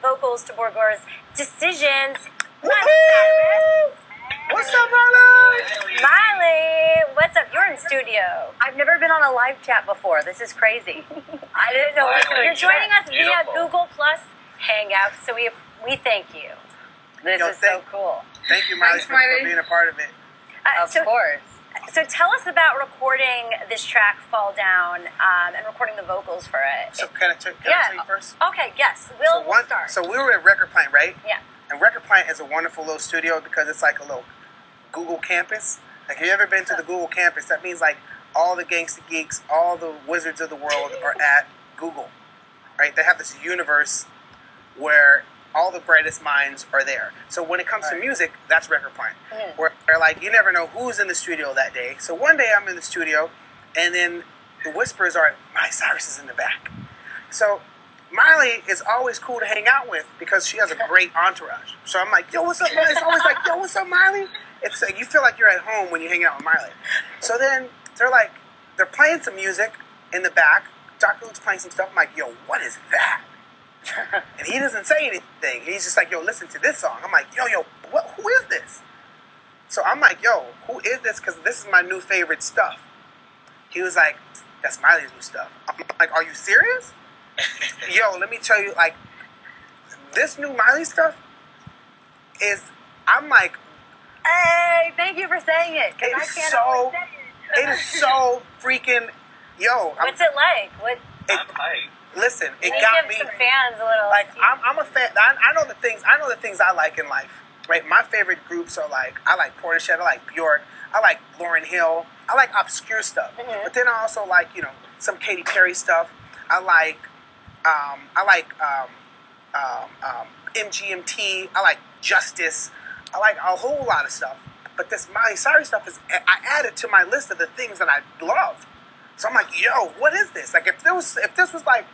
vocals to Borgore's Decisions. What's up, Miley? Miley, what's up? You're in studio. I've never been on a live chat before. This is crazy. I didn't know. You're joining us via Google Plus Hangout, so we thank you. This is so cool. Thank you, Miley, for being a part of it. Of course. So tell us about recording this track, Fall Down, and recording the vocals for it. So can I tell you first? Okay, yes. We'll start. So we were at Record Plant, right? Yeah. And Record Plant is a wonderful little studio because it's like a little Google campus. Like, have you ever been to the Google campus? That means like all the gangsta geeks, all the wizards of the world are at Google, right? They have this universe where all the brightest minds are there. So when it comes to music, that's Record Plant. Where like you never know who's in the studio that day. So one day I'm in the studio, and then the whispers are, "My Cyrus is in the back." So Miley is always cool to hang out with because she has a great entourage. So I'm like, "Yo, what's up, Miley?" It's always like, "Yo, what's up, Miley?" It's like you feel like you're at home when you hang out with Miley. So then they're playing some music in the back. Dr. Luke's playing some stuff. I'm like, "Yo, what is that?" And he doesn't say anything. He's just like, "Yo, listen to this song." I'm like, "Yo, who is this?" So I'm like, "Yo, who is this? Because this is my new favorite stuff." He was like, "That's Miley's new stuff." I'm like, "Are you serious?" Yo, let me tell you, like, this new Miley stuff is, I'm like, hey, thank you for saying it. Because I can't always say it. It is so freaking, yo. What's it like? Listen, it got got me. Some fans a little. Like I'm a fan. I know the things I like in life. Right, my favorite groups are like I like Portishead, I like Bjork, I like Lauryn Hill, I like obscure stuff. But then I also like some Katy Perry stuff. I like MGMT. I like Justice. I like a whole lot of stuff. But this Miley Cyrus stuff I added to my list of the things that I love. So I'm like, yo, what is this? Like, if this was like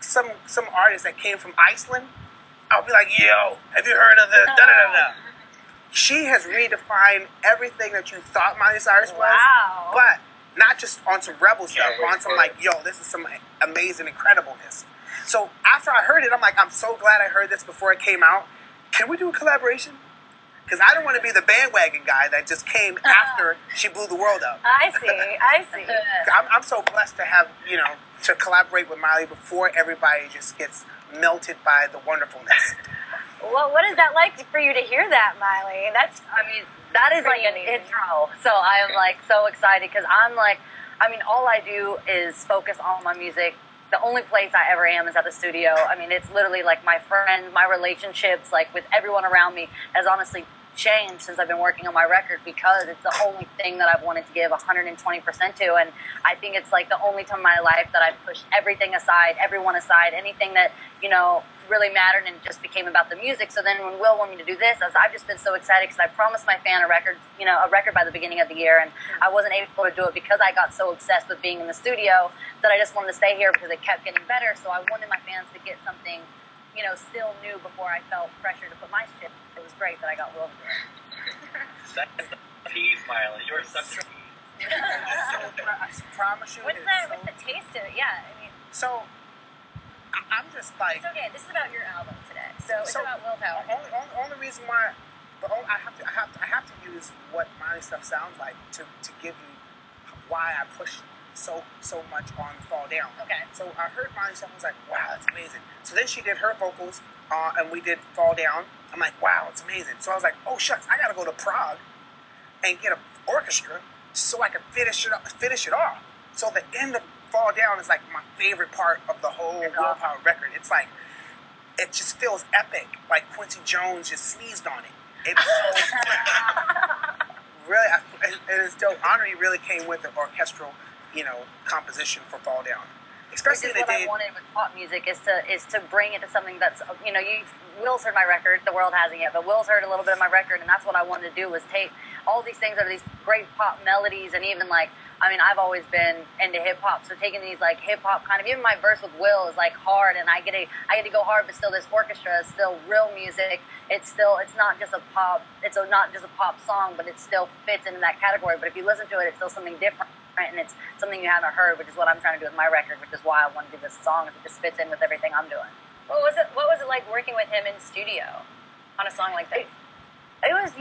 some artist that came from Iceland, I'll be like, yo, have you heard of the da-da-da-da? She has redefined everything that you thought Miley Cyrus was. Wow. But not just on some rebel stuff, on some like, yo, this is some amazing incredibleness. So after I heard it, I'm like, I'm so glad I heard this before it came out. Can we do a collaboration? Because I don't want to be the bandwagon guy that just came after she blew the world up. I see. I'm so blessed to have, to collaborate with Miley before everybody just gets melted by the wonderfulness. Well, what is that like for you to hear that, Miley? That is like an intro. So I am like so excited because all I do is focus on my music. The only place I ever am is at the studio. It's literally like my friends, my relationships, like with everyone around me has honestly changed since I've been working on my record because it's the only thing that I've wanted to give 120% to, and I think it's like the only time in my life that I've pushed everything aside, everyone aside, anything that really mattered, and just became about the music. So then when Will wanted me to do this, I've just been so excited because I promised my fan a record by the beginning of the year, and I wasn't able to do it because I got so obsessed with being in the studio that I just wanted to stay here because it kept getting better. So I wanted my fans to get something still new before I felt pressure to put my shit. It was great that I got Will to do it. That's the tease, Miley. You're such a tease. I promise you. What's the taste of it? Yeah, So, I'm just like. It's okay. This is about your album today, so it's about Willpower. Only reason why, I have to use what Miley stuff sounds like to give you why I push so much on Fall Down. Okay. So I heard Miley stuff, I was like, wow, that's amazing. So then she did her vocals, and we did Fall Down. I'm like, wow, it's amazing. So I was like, oh shucks, I gotta go to Prague and get an orchestra so I can finish it off. So the end of Fall Down is like my favorite part of the whole Willpower record. It's like, it just feels epic. Like Quincy Jones just sneezed on it. It's so really, it is dope. Henri really came with the orchestral, composition for Fall Down. Especially what I wanted with pop music is to bring it to something that's, Will's heard my record, the world hasn't yet, but Will's heard a little bit of my record, and that's what I wanted to do, was take all these things that are these great pop melodies, and even like, I've always been into hip-hop, so taking these like hip-hop kind of, even my verse with Will is like hard, and I get to go hard, but still this orchestra is still real music. It's not just a pop song, but it still fits into that category, but if you listen to it, it's still something different. And it's something you haven't heard, which is what I'm trying to do with my record, which is why I want to do this song. It just fits in with everything I'm doing. What was it like working with studio on a song like that? It was,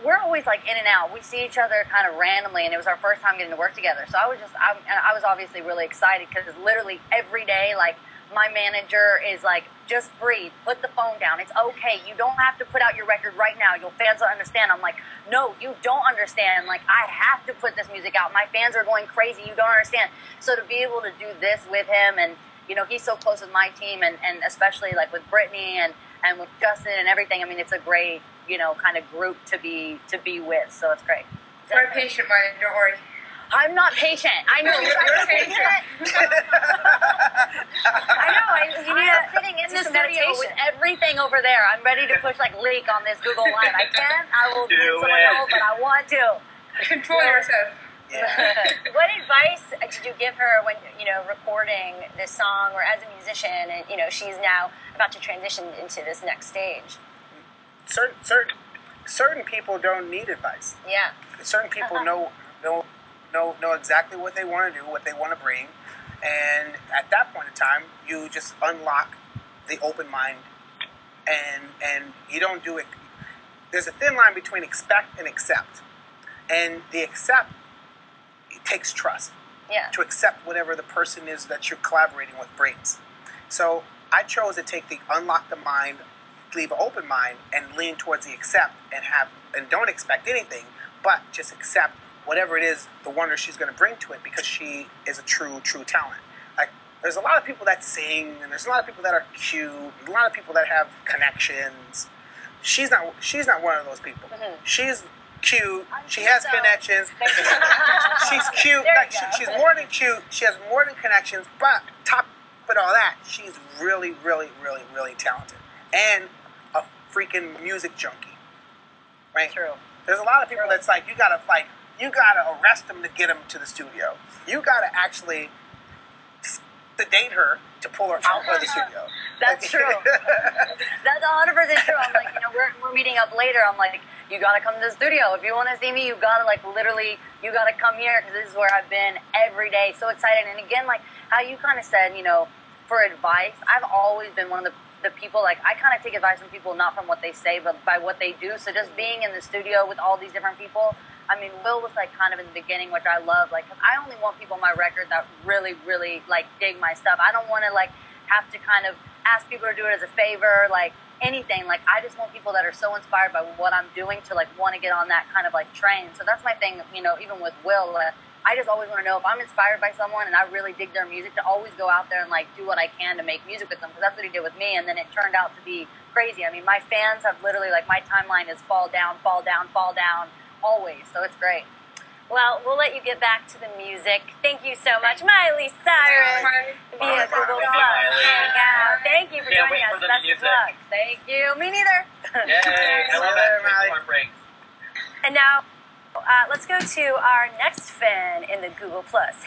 we're always like in and out. We see each other kind of randomly, and it was our first time getting to work together. So I was obviously really excited because literally every day, like, my manager is like, just breathe, put the phone down. It's okay. You don't have to put out your record right now. Your fans don't understand. I'm like, no, you don't understand. Like, I have to put this music out. My fans are going crazy. You don't understand. So to be able to do this with him, and, he's so close with my team, and especially like with Brittany and with Justin and everything. I mean, it's a great, kind of group to be with. So it's great. We're patient, Marty. Don't worry. I'm not patient. I know you're patient. I know. I'm sitting in the studio with everything over there. I'm ready to push like leak on this Google Live. I can. I will give someone know, but I want to. Control yourself. Yeah. What advice did you give her when recording this song, or as a musician, and she's now about to transition into this next stage? Certain people don't need advice. Yeah. Certain people know exactly what they want to do, what they want to bring, and at that point in time, you just unlock the open mind, and you don't do it. There's a thin line between expect and accept, and the accept, it takes trust. Yeah. To accept whatever the person is that you're collaborating with brings. So I chose to take the unlock the mind, leave an open mind, and lean towards the accept, and don't expect anything, but just accept whatever it is, the wonder she's going to bring to it, because she is a true talent. Like, there's a lot of people that sing, and there's a lot of people that are cute, and a lot of people that have connections. She's not one of those people. Mm-hmm. She's cute. She has connections. She's cute. Like, she's more than cute. She has more than connections. But top of all that, she's really, really, really, really talented, and a freaking music junkie. Right? True. There's a lot of people that's like, you gotta arrest them to get them to the studio. You gotta actually sedate her to pull her out of the studio. That's true. That's 100% true. I'm like, we're meeting up later. I'm like, you gotta come to the studio. If you want to see me, you gotta you gotta come here, because this is where I've been every day. So excited. And again, like how you kind of said, for advice, I've always been one of the people, like, I kind of take advice from people not from what they say, but by what they do. So just being in the studio with all these different people, I mean, Will was like kind of in the beginning, which I love, like, 'cause I only want people on my record that really, really like dig my stuff. I don't want to like have to kind of ask people to do it as a favor, like anything. Like, I just want people that are so inspired by what I'm doing to like want to get on that kind of like train. So that's my thing, even with Will. I just always want to know if I'm inspired by someone and I really dig their music, to always go out there and like do what I can to make music with them, because that's what he did with me, and then it turned out to be crazy. I mean, my fans have literally, like, my timeline is fall down, always, so it's great. Well, we'll let you get back to the music. Thank you so much, Miley Cyrus, via Google Plus Hangout. Thank you for joining us. Best of luck. Thank you. Me neither. Yay, I love it. And now, let's go to our next fan in the Google Plus